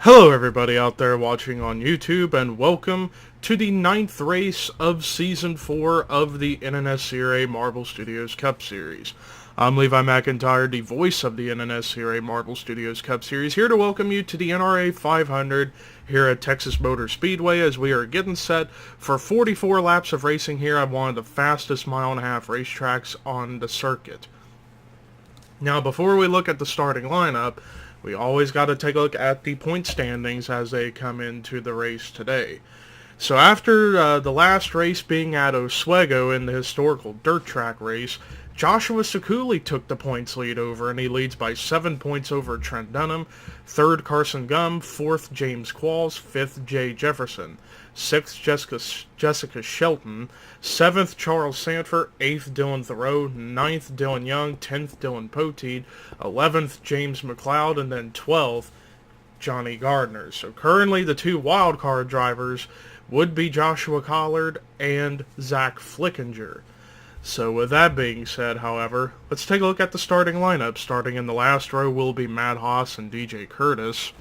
Hello everybody out there watching on YouTube, and welcome to the 9th race of Season 4 of the NNSCRA Marble Studios Cup Series. I'm Levi McIntyre, the voice of the NNSCRA Marble Studios Cup Series, here to welcome you to the NRA 500 here at Texas Motor Speedway as we are getting set for 44 laps of racing here at one of the fastest mile-and-a-half racetracks on the circuit. Now, before we look at the starting lineup, we always got to take a look at the point standings as they come into the race today. So after the last race being at Oswego in the historical dirt track race, Joshua Sekuli took the points lead over, and he leads by 7 points over Trent Dunham, 3rd Carson Gum, 4th James Qualls, 5th Jay Jefferson, 6th Jessica Shelton, 7th Charles Sanford, 8th Dylan Thoreau, 9th Dylan Young, 10th Dylan Poteet, 11th James McLeod, and then 12th Johnny Gardner. So currently the two wildcard drivers would be Joshua Collard and Zach Flickinger. So with that being said, however, let's take a look at the starting lineup. Starting in the last row will be Matt Haas and DJ Curtis.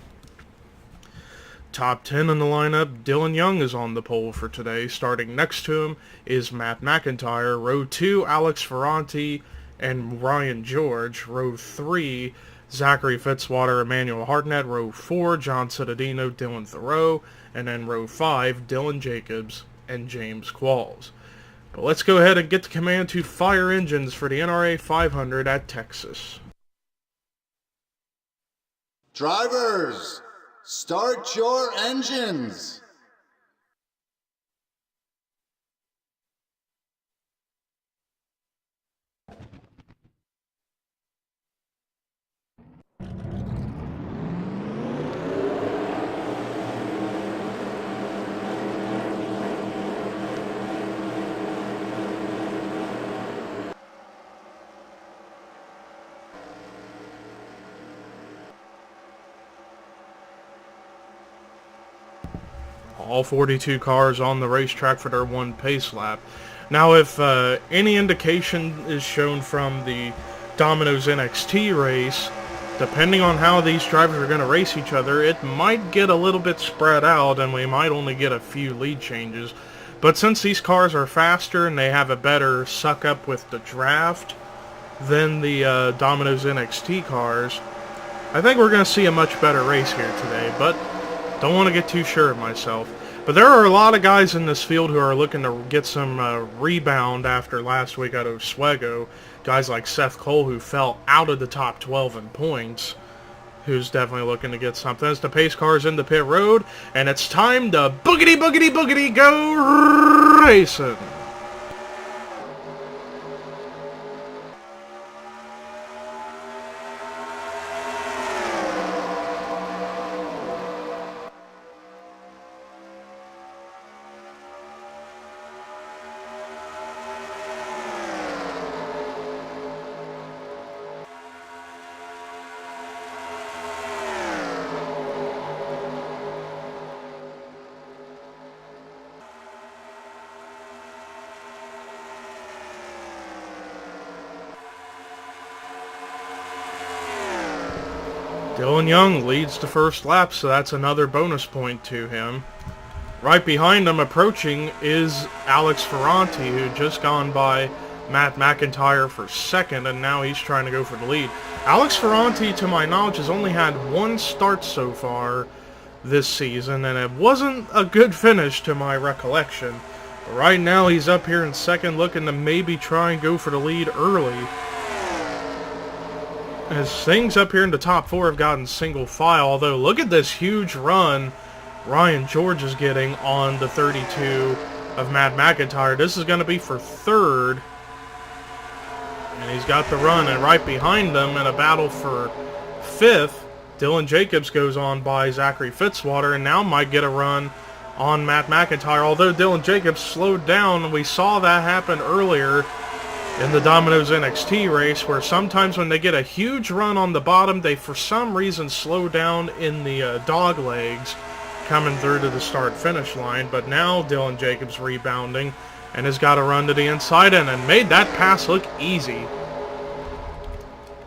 Top 10 in the lineup, Dylan Young is on the pole for today. Starting next to him is Matt McIntyre. Row 2, Alex Ferranti and Ryan George. Row 3, Zachary Fitzwater, Emmanuel Hartnett. Row 4, John Cittadino, Dylan Thoreau. And then row 5, Dylan Jacobs and James Qualls. But let's go ahead and get the command to fire engines for the NRA 500 at Texas. Drivers, start your engines. All 42 cars on the racetrack for their one pace lap. Now, if any indication is shown from the Domino's NXT race, depending on how these drivers are going to race each other, it might get a little bit spread out and we might only get a few lead changes. But since these cars are faster and they have a better suck up with the draft than the Domino's NXT cars, I think we're going to see a much better race here today, but don't want to get too sure of myself. But there are a lot of guys in this field who are looking to get some rebound after last week at Oswego. Guys like Seth Cole, who fell out of the top 12 in points, who's definitely looking to get something. As the pace car's in the pit road, and it's time to boogity, boogity, boogity, go racing. Dylan Young leads the first lap, so that's another bonus point to him. Right behind him, approaching, is Alex Ferranti, who just gone by Matt McIntyre for second, and now he's trying to go for the lead. Alex Ferranti, to my knowledge, has only had one start so far this season, and it wasn't a good finish to my recollection. But right now, he's up here in second, looking to maybe try and go for the lead early, as things up here in the top 4 have gotten single file. Although, look at this huge run Ryan George is getting on the 32 of Matt McIntyre. This is going to be for 3rd. And he's got the run. And right behind them in a battle for 5th, Dylan Jacobs goes on by Zachary Fitzwater and now might get a run on Matt McIntyre. Although Dylan Jacobs slowed down, we saw that happen earlier in the Domino's NXT race, where sometimes when they get a huge run on the bottom, they for some reason slow down in the dog legs coming through to the start-finish line. But now Dylan Jacobs rebounding and has got a run to the inside and made that pass look easy.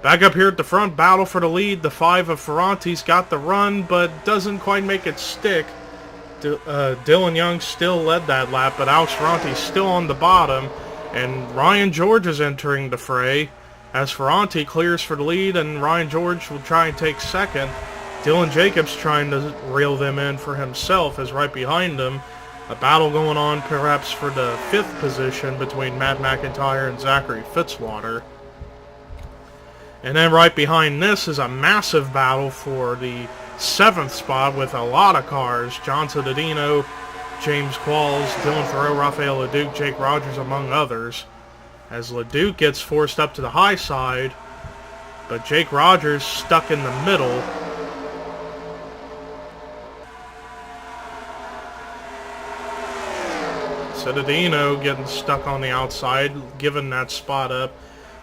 Back up here at the front, battle for the lead. The 5 of Ferranti's got the run, but doesn't quite make it stick. Dylan Young still led that lap, but Alex Ferranti's still on the bottom, and Ryan George is entering the fray as Ferranti clears for the lead, and Ryan George will try and take second. Dylan Jacobs trying to reel them in for himself is right behind him. A battle going on perhaps for the 5th position between Matt McIntyre and Zachary Fitzwater. And then right behind this is a massive battle for the 7th spot with a lot of cars. John Citadino, James Qualls, Dylan Thoreau, Rafael LeDuc, Jake Rogers, among others. As LeDuc gets forced up to the high side, but Jake Rogers stuck in the middle. Citadino getting stuck on the outside, giving that spot up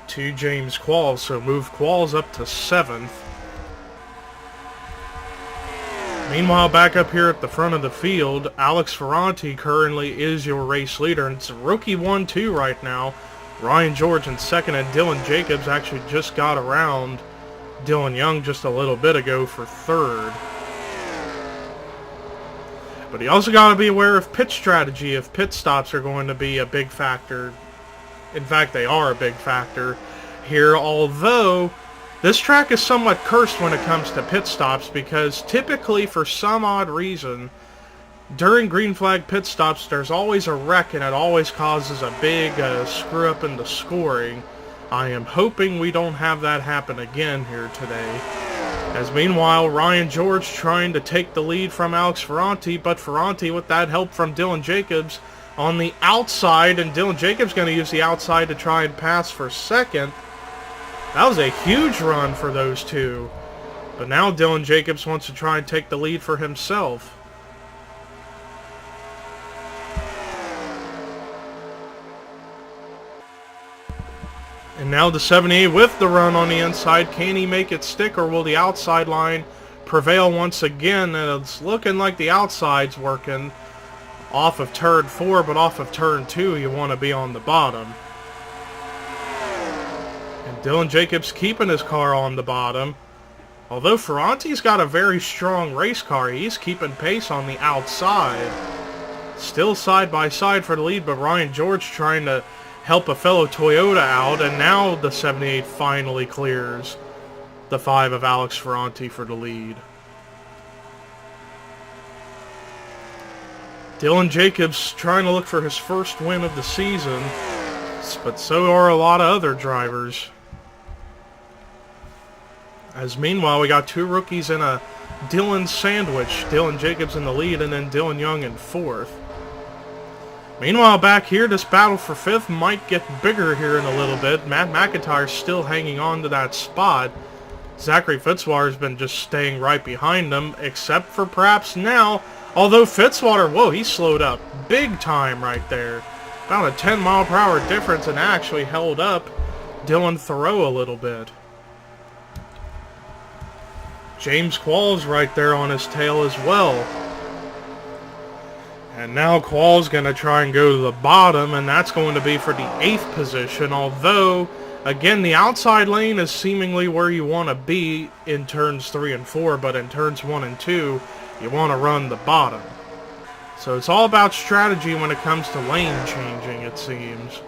to James Qualls, so move Qualls up to 7th. Meanwhile, back up here at the front of the field, Alex Ferranti currently is your race leader, and it's rookie 1-2 right now. Ryan George in second, and Dylan Jacobs actually just got around Dylan Young just a little bit ago for 3rd. But you also got to be aware of pit strategy if pit stops are going to be a big factor. In fact, they are a big factor here, although this track is somewhat cursed when it comes to pit stops because typically, for some odd reason, during green flag pit stops, there's always a wreck and it always causes a big screw up in the scoring. I am hoping we don't have that happen again here today. As meanwhile, Ryan George trying to take the lead from Alex Ferranti, but Ferranti with that help from Dylan Jacobs on the outside, and Dylan Jacobs going to use the outside to try and pass for second. That was a huge run for those two. But now Dylan Jacobs wants to try and take the lead for himself. And now the 78 with the run on the inside. Can he make it stick, or will the outside line prevail once again? And it's looking like the outside's working off of turn 4, but off of turn 2 you want to be on the bottom. And Dylan Jacobs keeping his car on the bottom. Although Ferranti's got a very strong race car, he's keeping pace on the outside. Still side by side for the lead, but Ryan George trying to help a fellow Toyota out, and now the 78 finally clears the 5 of Alex Ferranti for the lead. Dylan Jacobs trying to look for his first win of the season, but so are a lot of other drivers. As meanwhile, we got 2 rookies in a Dylan sandwich. Dylan Jacobs in the lead, and then Dylan Young in 4th. Meanwhile, back here, this battle for 5th might get bigger here in a little bit. Matt McIntyre still hanging on to that spot. Zachary Fitzwater has been just staying right behind him, except for perhaps now. Although Fitzwater, whoa, he slowed up big time right there. About a 10-mile-per-hour difference, and actually held up Dylan Thoreau a little bit. James Qualls right there on his tail as well. And now Qualls going to try and go to the bottom, and that's going to be for the 8th position. Although, again, the outside lane is seemingly where you want to be in turns 3 and 4, but in turns 1 and 2, you want to run the bottom. So it's all about strategy when it comes to lane changing, it seems.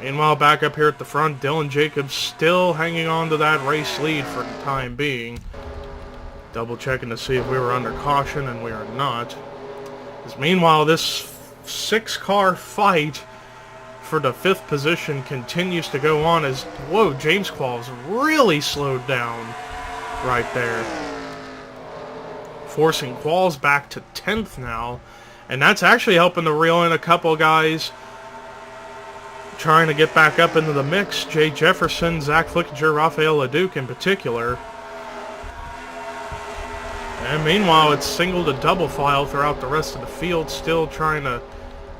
Meanwhile, back up here at the front, Dylan Jacobs still hanging on to that race lead for the time being. Double checking to see if we were under caution, and we are not. As meanwhile, this 6-car fight for the 5th position continues to go on as, whoa, James Qualls really slowed down right there. Forcing Qualls back to 10th now, and that's actually helping to reel in a couple guys trying to get back up into the mix. Jay Jefferson, Zach Flickinger, Rafael LeDuc in particular. And meanwhile, it's single to double file throughout the rest of the field, still trying to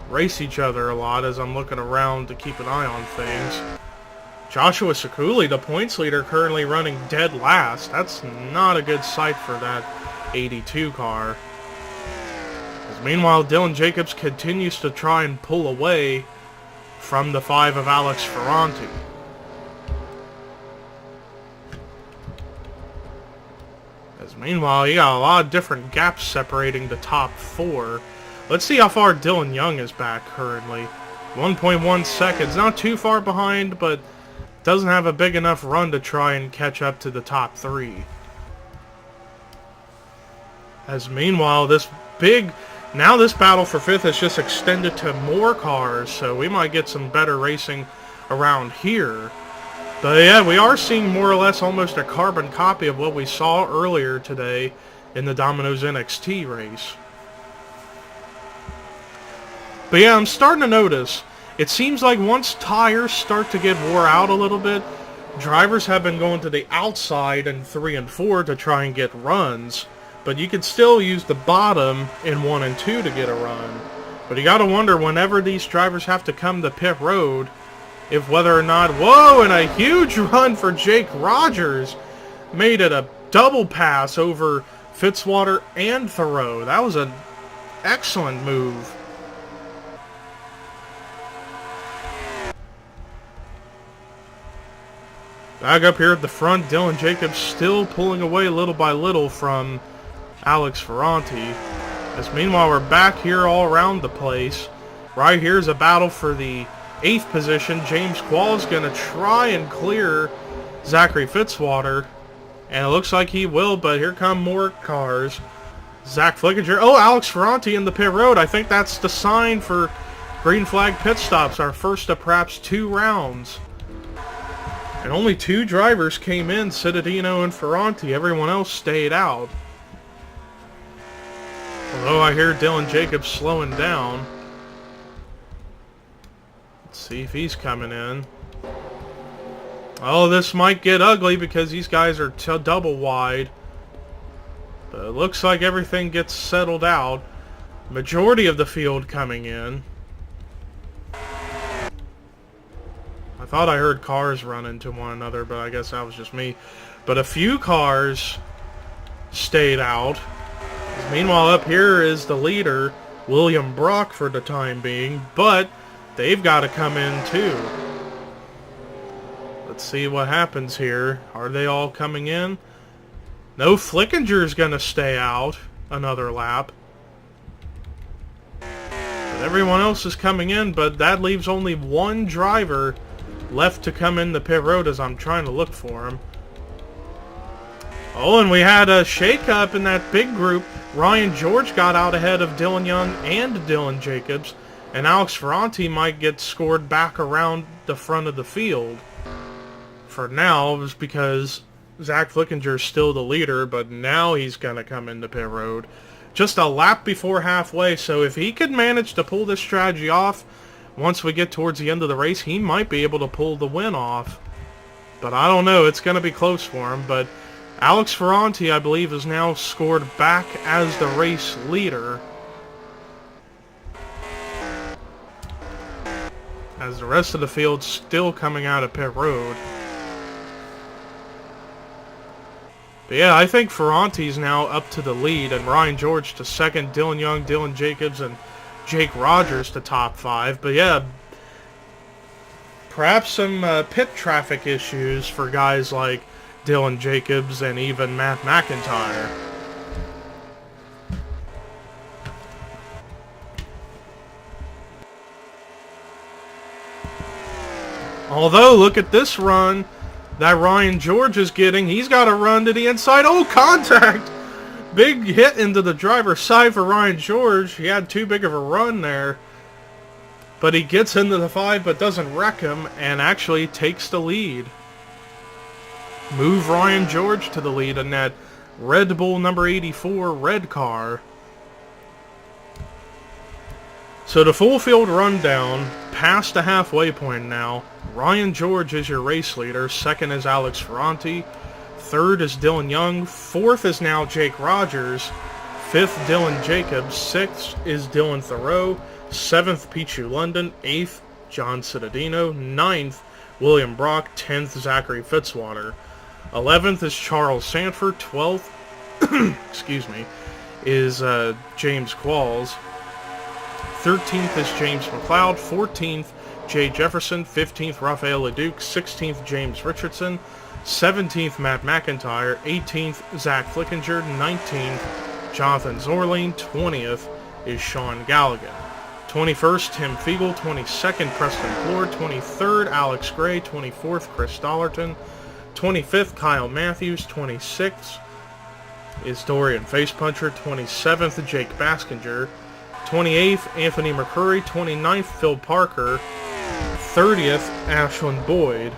race each other a lot as I'm looking around to keep an eye on things. Joshua Sekuli, the points leader, currently running dead last. That's not a good sight for that 82 car. Meanwhile, Dylan Jacobs continues to try and pull away from the 5 of Alex Ferranti. As meanwhile, you got a lot of different gaps separating the top 4. Let's see how far Dylan Young is back currently. 1.1 seconds. Not too far behind, but doesn't have a big enough run to try and catch up to the top 3. As meanwhile, now this battle for 5th has just extended to more cars, so we might get some better racing around here. But yeah, we are seeing more or less almost a carbon copy of what we saw earlier today in the Domino's NXT race. But yeah, I'm starting to notice, it seems like once tires start to get wore out a little bit, drivers have been going to the outside in 3 and 4 to try and get runs. But you could still use the bottom in 1 and 2 to get a run. But you gotta wonder, whenever these drivers have to come to pit road, if whether or not... Whoa, and a huge run for Jake Rogers. Made it a double pass over Fitzwater and Thoreau. That was an excellent move. Back up here at the front, Dylan Jacobs still pulling away little by little from Alex Ferranti. As meanwhile, we're back here all around the place. Right here's a battle for the 8th position. James Quall's going to try and clear Zachary Fitzwater. And it looks like he will, but here come more cars. Zach Flickinger. Oh, Alex Ferranti in the pit road. I think that's the sign for green flag pit stops. Our first of perhaps 2 rounds. And only 2 drivers came in, Cittadino and Ferranti. Everyone else stayed out. Although I hear Dylan Jacobs slowing down. Let's see if he's coming in. Oh, this might get ugly because these guys are double wide. But it looks like everything gets settled out. Majority of the field coming in. I thought I heard cars run into one another, but I guess that was just me. But a few cars stayed out. Meanwhile, up here is the leader, William Brock, for the time being, but they've got to come in too. Let's see what happens here. Are they all coming in? No, Flickinger's going to stay out another lap. But everyone else is coming in, but that leaves only 1 driver left to come in the pit road as I'm trying to look for him. Oh, and we had a shake-up in that big group. Ryan George got out ahead of Dylan Young and Dylan Jacobs, and Alex Ferranti might get scored back around the front of the field. For now, it's because Zach Flickinger's still the leader, but now he's going to come into pit road. Just a lap before halfway, so if he could manage to pull this strategy off, once we get towards the end of the race, he might be able to pull the win off. But I don't know, it's going to be close for him, but Alex Ferranti, I believe, is now scored back as the race leader. As the rest of the field's still coming out of pit road. But yeah, I think Ferranti's now up to the lead, and Ryan George to second, Dylan Young, Dylan Jacobs, and Jake Rogers to top 5. But yeah, perhaps some pit traffic issues for guys like Dylan Jacobs and even Matt McIntyre. Although, look at this run that Ryan George is getting. He's got a run to the inside. Oh, contact! Big hit into the driver's side for Ryan George. He had too big of a run there. But he gets into the 5 but doesn't wreck him and actually takes the lead. Move Ryan George to the lead in that Red Bull number 84 red car. So the full field rundown, past the halfway point now. Ryan George is your race leader. Second is Alex Ferranti. Third is Dylan Young. Fourth is now Jake Rogers. Fifth, Dylan Jacobs. Sixth is Dylan Thoreau. Seventh, Pichu London. Eighth, John Cittadino. Ninth, William Brock. 10th, Zachary Fitzwater. 11th is Charles Sanford. 12th, excuse me, is James Qualls. 13th is James McLeod. 14th, Jay Jefferson. 15th, Rafael LeDuc. 16th, James Richardson. 17th, Matt McIntyre. 18th, Zach Flickinger. 19th, Jonathan Zorline. 20th is Sean Galligan. 21st, Tim Fiegel. 22nd, Preston Floor. 23rd, Alex Gray. 24th, Chris Dollerton. 25th, Kyle Matthews. 26th is Dorian Facepuncher. 27th, Jake Baskinger. 28th, Anthony McCurry. 29th, Phil Parker. 30th, Ashland Boyd.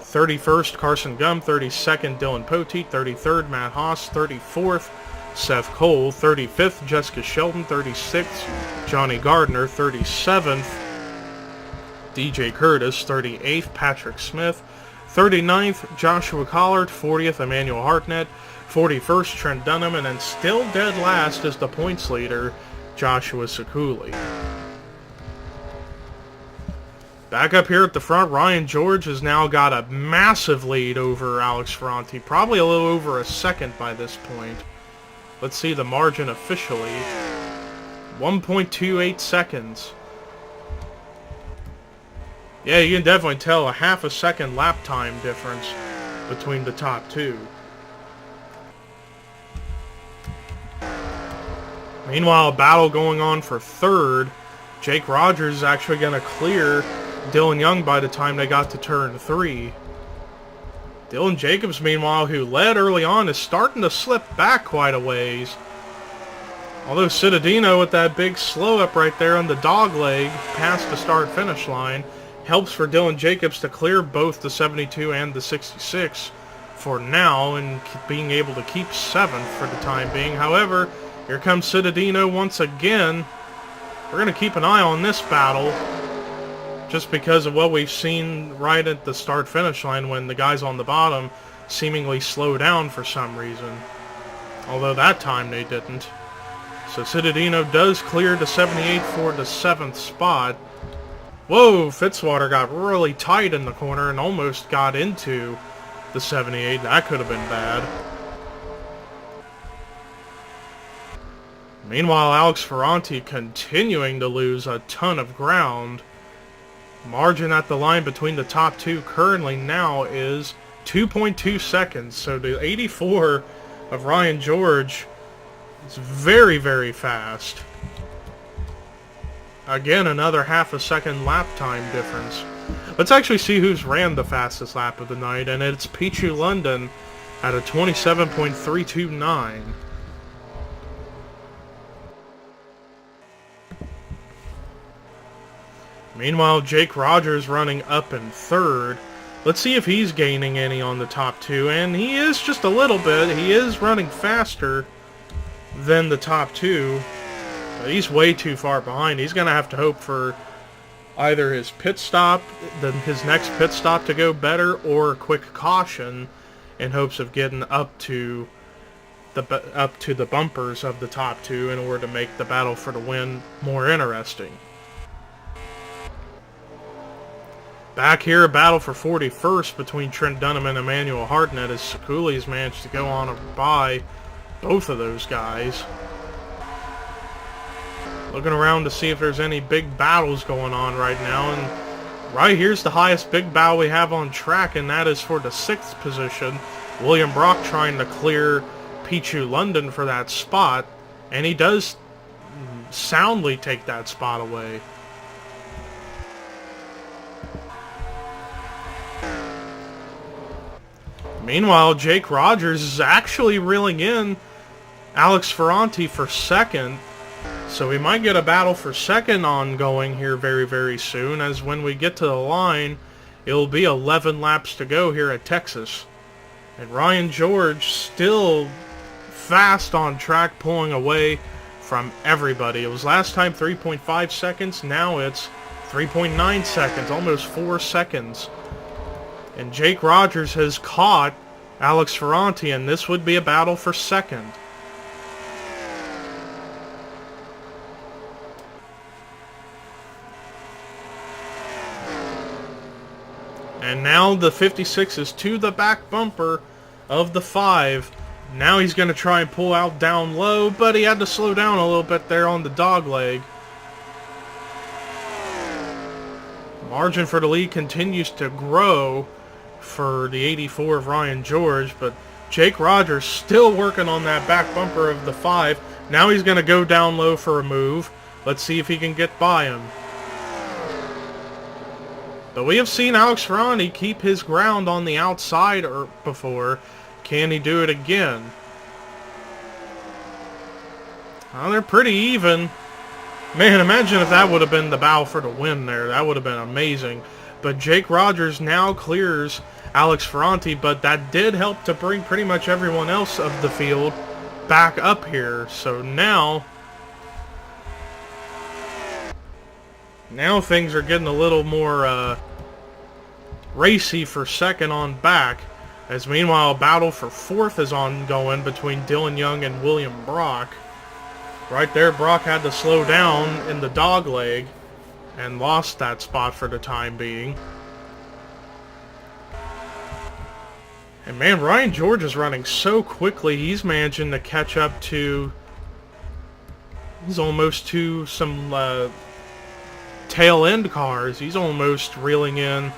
31st, Carson Gum. 32nd, Dylan Poteet. 33rd, Matt Haas. 34th, Seth Cole. 35th, Jessica Shelton. 36th, Johnny Gardner. 37th, DJ Curtis. 38th, Patrick Smith. 39th, Joshua Collard. 40th, Emmanuel Hartnett. 41st, Trent Dunham. And then still dead last is the points leader, Joshua Sekuli. Back up here at the front, Ryan George has now got a massive lead over Alex Ferranti. Probably a little over a second by this point. Let's see the margin officially. 1.28 seconds. Yeah, you can definitely tell a half a second lap time difference between the top two. Meanwhile, a battle going on for third. Jake Rogers is actually going to clear Dylan Young by the time they got to turn 3. Dylan Jacobs, meanwhile, who led early on, is starting to slip back quite a ways. Although Cittadino with that big slow up right there on the dog leg past the start-finish line helps for Dylan Jacobs to clear both the 72 and the 66 for now and being able to keep 7th for the time being. However, here comes Cittadino once again. We're going to keep an eye on this battle just because of what we've seen right at the start-finish line when the guys on the bottom seemingly slow down for some reason. Although that time they didn't. So Cittadino does clear the 78 for the 7th spot. Whoa, Fitzwater got really tight in the corner and almost got into the 78. That could have been bad. Meanwhile, Alex Ferranti continuing to lose a ton of ground. Margin at the line between the top two currently now is 2.2 seconds. So the 84 of Ryan George is very, very fast. Again, another half a second lap time difference. Let's actually see who's ran the fastest lap of the night, and it's Pichu London at a 27.329. Meanwhile, Jake Rogers running up in third. Let's see if he's gaining any on the top two, and he is just a little bit. He is running faster than the top two. But he's way too far behind. He's going to have to hope for either his pit stop, his next pit stop to go better, or a quick caution in hopes of getting up to the bumpers of the top two in order to make the battle for the win more interesting. Back here, a battle for 41st between Trent Dunham and Emmanuel Hartnett as Sekuli's managed to go on by both of those guys. Looking around to see if there's any big battles going on right now, and right here's the highest big battle we have on track, and that is for the 6th position. William Brock trying to clear Pichu London for that spot, and he does soundly take that spot away. Meanwhile, Jake Rogers is actually reeling in Alex Ferranti for second. So we might get a battle for second ongoing here very, very soon, as when we get to the line, it'll be 11 laps to go here at Texas. And Ryan George still fast on track, pulling away from everybody. It was last time 3.5 seconds, now it's 3.9 seconds, almost 4 seconds. And Jake Rogers has caught Alex Ferranti, and this would be a battle for second. And now the 56 is to the back bumper of the 5. Now he's going to try and pull out down low, but he had to slow down a little bit there on the dog leg. Margin for the lead continues to grow for the 84 of Ryan George, but Jake Rogers still working on that back bumper of the 5. Now he's going to go down low for a move. Let's see if he can get by him. But we have seen Alex Ferrandi keep his ground on the outside before. Can he do it again? Well, they're pretty even. Man, imagine if that would have been the battle for the win there. That would have been amazing. But Jake Rogers now clears Alex Ferrandi, but that did help to bring pretty much everyone else of the field back up here. So now things are getting a little more racy for second on back. As meanwhile, a battle for fourth is ongoing between Dylan Young and William Brock. Right there, Brock had to slow down in the dog leg and lost that spot for the time being. And man, Ryan George is running so quickly. He's managing to catch up to... He's almost to some tail end cars. He's almost reeling in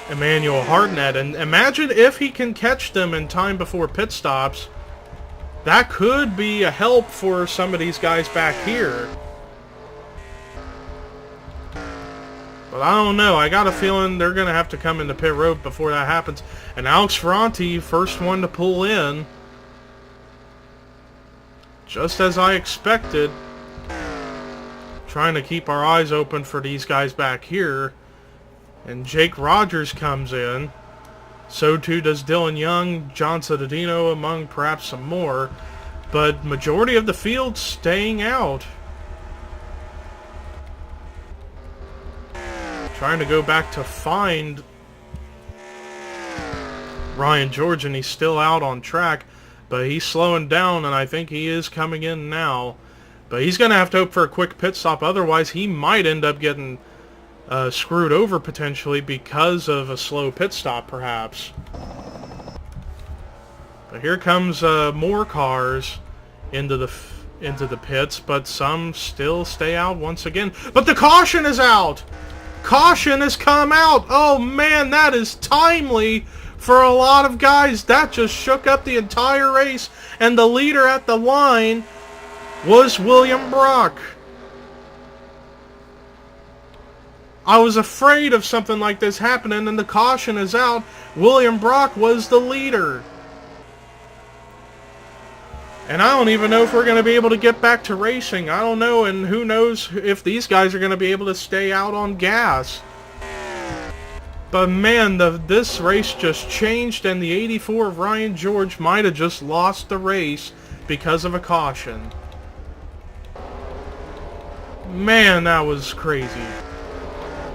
Emmanuel Hartnett. And imagine if he can catch them in time before pit stops. That could be a help for some of these guys back here. But I don't know. I got a feeling they're going to have to come into pit road before that happens. And Alex Ferrandi, first one to pull in. Just as I expected. Trying to keep our eyes open for these guys back here. And Jake Rogers comes in. So too does Dylan Young, John Cittadino, among perhaps some more. But majority of the field staying out. Trying to go back to find Ryan George, and he's still out on track. But he's slowing down, and I think he is coming in now. But he's going to have to hope for a quick pit stop. Otherwise, he might end up getting screwed over potentially because of a slow pit stop, perhaps. But here comes more cars into the pits, but some still stay out once again. But the caution is out! Caution has come out! Oh man, that is timely for a lot of guys. That just shook up the entire race, and the leader at the line was William Brock. I was afraid of something like this happening, and the caution is out. William Brock was the leader. And I don't even know if we're going to be able to get back to racing. I don't know, and who knows if these guys are going to be able to stay out on gas. But man, this race just changed, and the 84 of Ryan George might have just lost the race because of a caution. Man, that was crazy.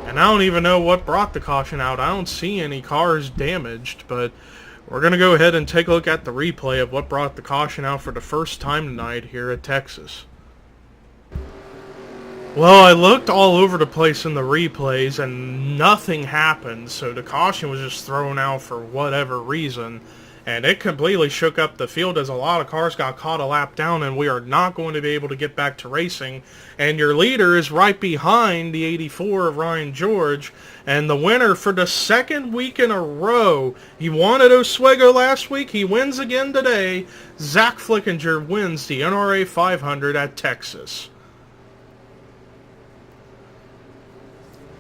And I don't even know what brought the caution out. I don't see any cars damaged, but we're going to go ahead and take a look at the replay of what brought the caution out for the first time tonight here at Texas. Well, I looked all over the place in the replays and nothing happened, so the caution was just thrown out for whatever reason. And it completely shook up the field as a lot of cars got caught a lap down, and we are not going to be able to get back to racing. And your leader is right behind the 84 of Ryan George, and the winner for the second week in a row. He won at Oswego last week. He wins again today. Zach Flickinger wins the NRA 500 at Texas.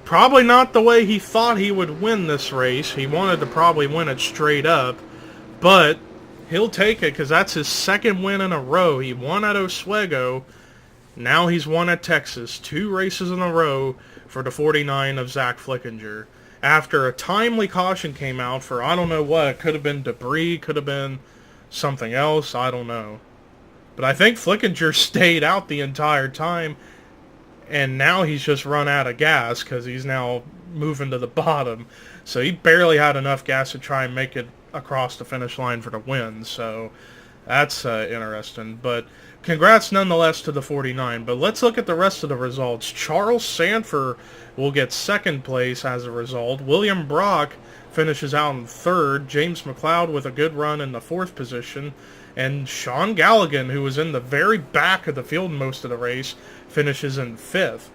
Probably not the way he thought he would win this race. He wanted to probably win it straight up. But he'll take it because that's his second win in a row. He won at Oswego. Now he's won at Texas. 2 races in a row for the 49 of Zach Flickinger. After a timely caution came out for I don't know what. It could have been debris. Could have been something else. I don't know. But I think Flickinger stayed out the entire time. And now he's just run out of gas because he's now moving to the bottom. So he barely had enough gas to try and make it across the finish line for the win. So that's interesting. But congrats nonetheless to the 49. But let's look at the rest of the results. Charles Sanford will get second place as a result. William Brock finishes out in third. James McLeod with a good run in the fourth position. And Sean Galligan, who was in the very back of the field most of the race, finishes in fifth.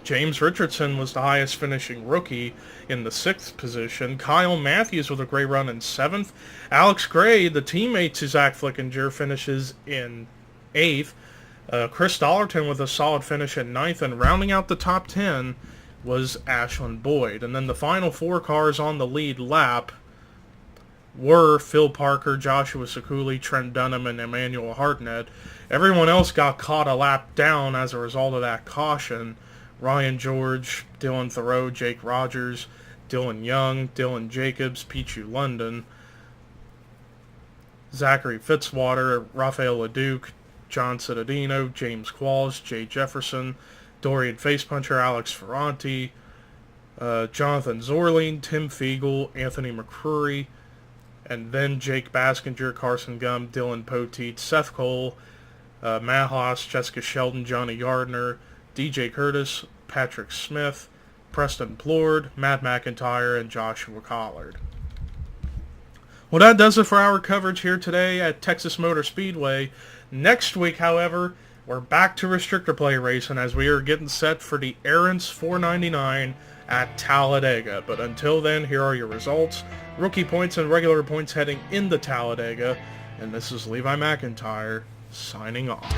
James Richardson was the highest finishing rookie in the 6th position. Kyle Matthews with a great run in 7th. Alex Gray, the teammate to Zach Flickinger, finishes in 8th. Chris Dollerton with a solid finish at 9th. And rounding out the top 10 was Ashlyn Boyd. And then the final 4 cars on the lead lap were Phil Parker, Joshua Sekuli, Trent Dunham, and Emmanuel Hartnett. Everyone else got caught a lap down as a result of that caution. Ryan George, Dylan Thoreau, Jake Rogers, Dylan Young, Dylan Jacobs, Pichu London, Zachary Fitzwater, Rafael LeDuc, John Cittadino, James Qualls, Jay Jefferson, Dorian Facepuncher, Alex Ferranti, Jonathan Zorling, Tim Fiegel, Anthony McCrory, and then Jake Baskinger, Carson Gum, Dylan Poteet, Seth Cole, Matt Haas, Jessica Sheldon, Johnny Gardner, DJ Curtis, Patrick Smith, Preston Plord, Matt McIntyre, and Joshua Collard. Well, that does it for our coverage here today at Texas Motor Speedway. Next week, however, we're back to restrictor play racing as we are getting set for the Aaron's 499 at Talladega. But until then, here are your results. Rookie points and regular points heading into Talladega. And this is Levi McIntyre signing off.